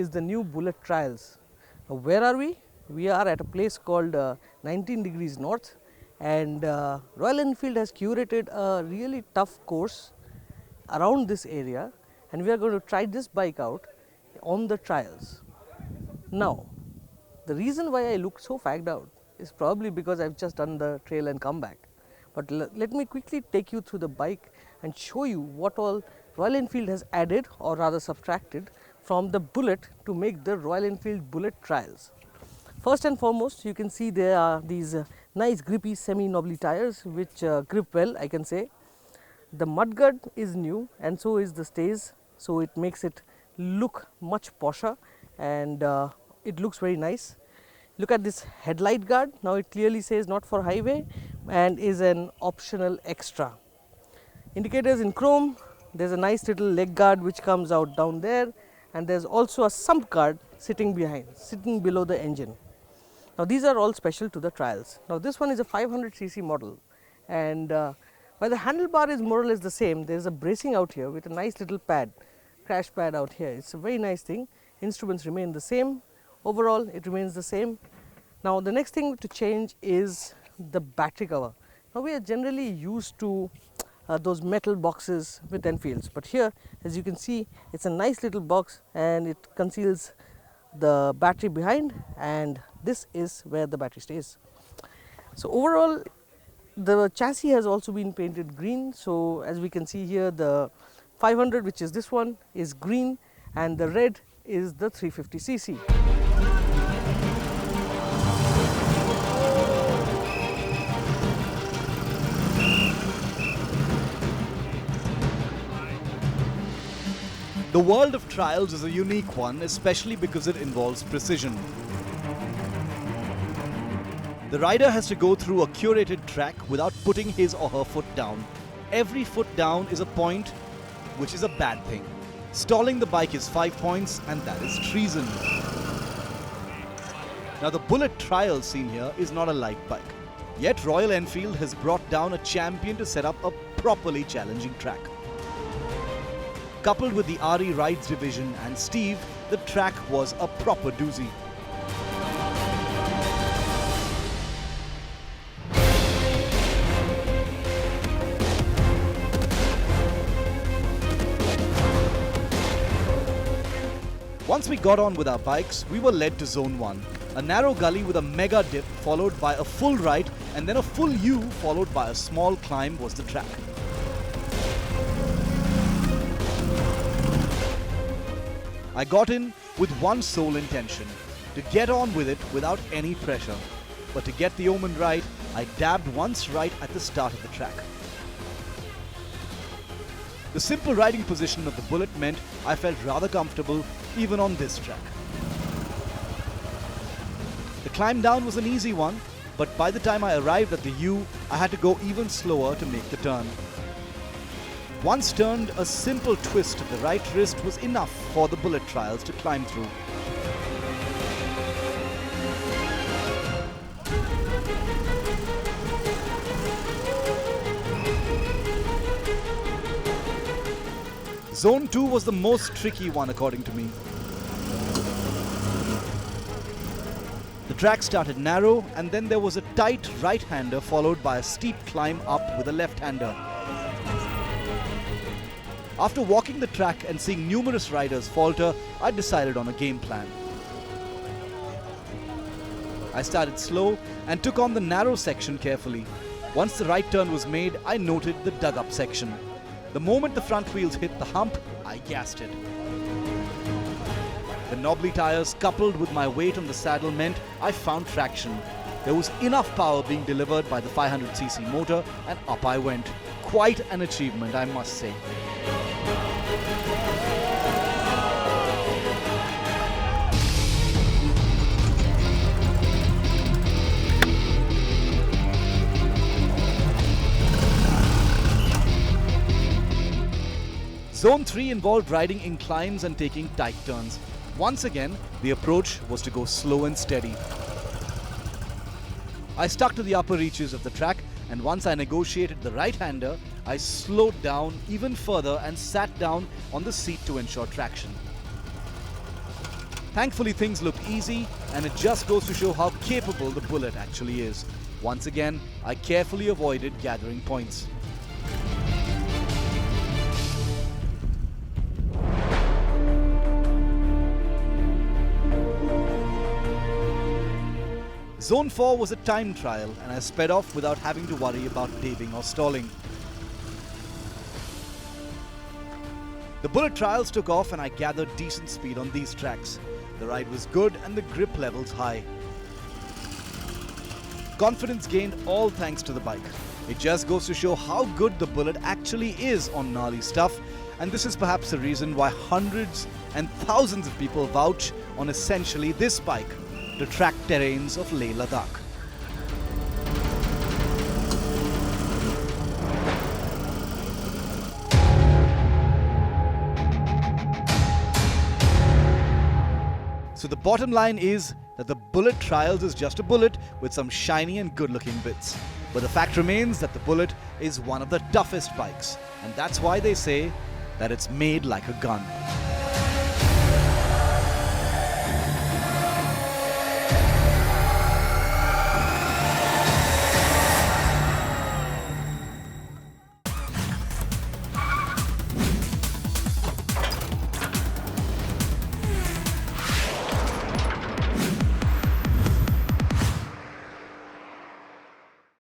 is the new Bullet Trials. Now, where are we? We are at a place called 19 Degrees North, and Royal Enfield has curated a really tough course around this area, and we are going to try this bike out on the trials. Now, the reason why I look so fagged out is probably because I've just done the trail and come back. But let me quickly take you through the bike and show you what all Royal Enfield has added, or rather subtracted, from the Bullet to make the Royal Enfield Bullet Trials. First and foremost, you can see there are these nice grippy semi-knobbly tires which grip well, I can say. The mudguard is new, and so is the stays, so it makes it look much posher, and it looks very nice. Look at this headlight guard. Now it clearly says not for highway and is an optional extra. Indicators in chrome. There's a nice little leg guard which comes out down there, and there's also a sump guard sitting below the engine. Now these are all special to the trials. Now this one is a 500cc model, and while the handlebar is more or less the same, there's a bracing out here with a nice little pad, crash pad out here. It's a very nice thing. Instruments remain the same. Overall, it remains the same. Now the next thing to change is the battery cover. Now we are generally used to those metal boxes with Enfields, but here, as you can see, it's a nice little box and it conceals the battery behind, and this is where the battery stays. So overall, the chassis has also been painted green. So as we can see here, the 500, which is this one, is green, and the red is the 350cc. The world of trials is a unique one, especially because it involves precision. The rider has to go through a curated track without putting his or her foot down. Every foot down is a point, which is a bad thing. Stalling the bike is 5 points, and that is treason. Now the Bullet Trial seen here is not a light bike. Yet Royal Enfield has brought down a champion to set up a properly challenging track. Coupled with the RE Rides division and Steve, the track was a proper doozy. Once we got on with our bikes, we were led to Zone 1, a narrow gully with a mega dip followed by a full right and then a full U followed by a small climb was the track. I got in with one sole intention, to get on with it without any pressure. But to get the omen right, I dabbed once right at the start of the track. The simple riding position of the Bullet meant I felt rather comfortable even on this track. The climb down was an easy one, but by the time I arrived at the U, I had to go even slower to make the turn. Once turned, a simple twist of the right wrist was enough for the Bullet Trials to climb through. Zone 2 was the most tricky one according to me. The track started narrow, and then there was a tight right-hander followed by a steep climb up with a left-hander. After walking the track and seeing numerous riders falter, I decided on a game plan. I started slow and took on the narrow section carefully. Once the right turn was made, I noted the dug-up section. The moment the front wheels hit the hump, I gassed it. The knobbly tires coupled with my weight on the saddle meant I found traction. There was enough power being delivered by the 500cc motor, and up I went. Quite an achievement, I must say. Zone 3 involved riding inclines and taking tight turns. Once again, the approach was to go slow and steady. I stuck to the upper reaches of the track, and once I negotiated the right-hander, I slowed down even further and sat down on the seat to ensure traction. Thankfully, things look easy, and it just goes to show how capable the Bullet actually is. Once again, I carefully avoided gathering points. Zone 4 was a time trial, and I sped off without having to worry about daving or stalling. The Bullet trials took off and I gathered decent speed on these tracks. The ride was good and the grip levels high. Confidence gained all thanks to the bike. It just goes to show how good the Bullet actually is on gnarly stuff, and this is perhaps the reason why hundreds and thousands of people vouch on essentially this bike to track terrains of Leh Ladakh. So the bottom line is that the Bullet Trials is just a Bullet with some shiny and good-looking bits. But the fact remains that the Bullet is one of the toughest bikes, and that's why they say that it's made like a gun.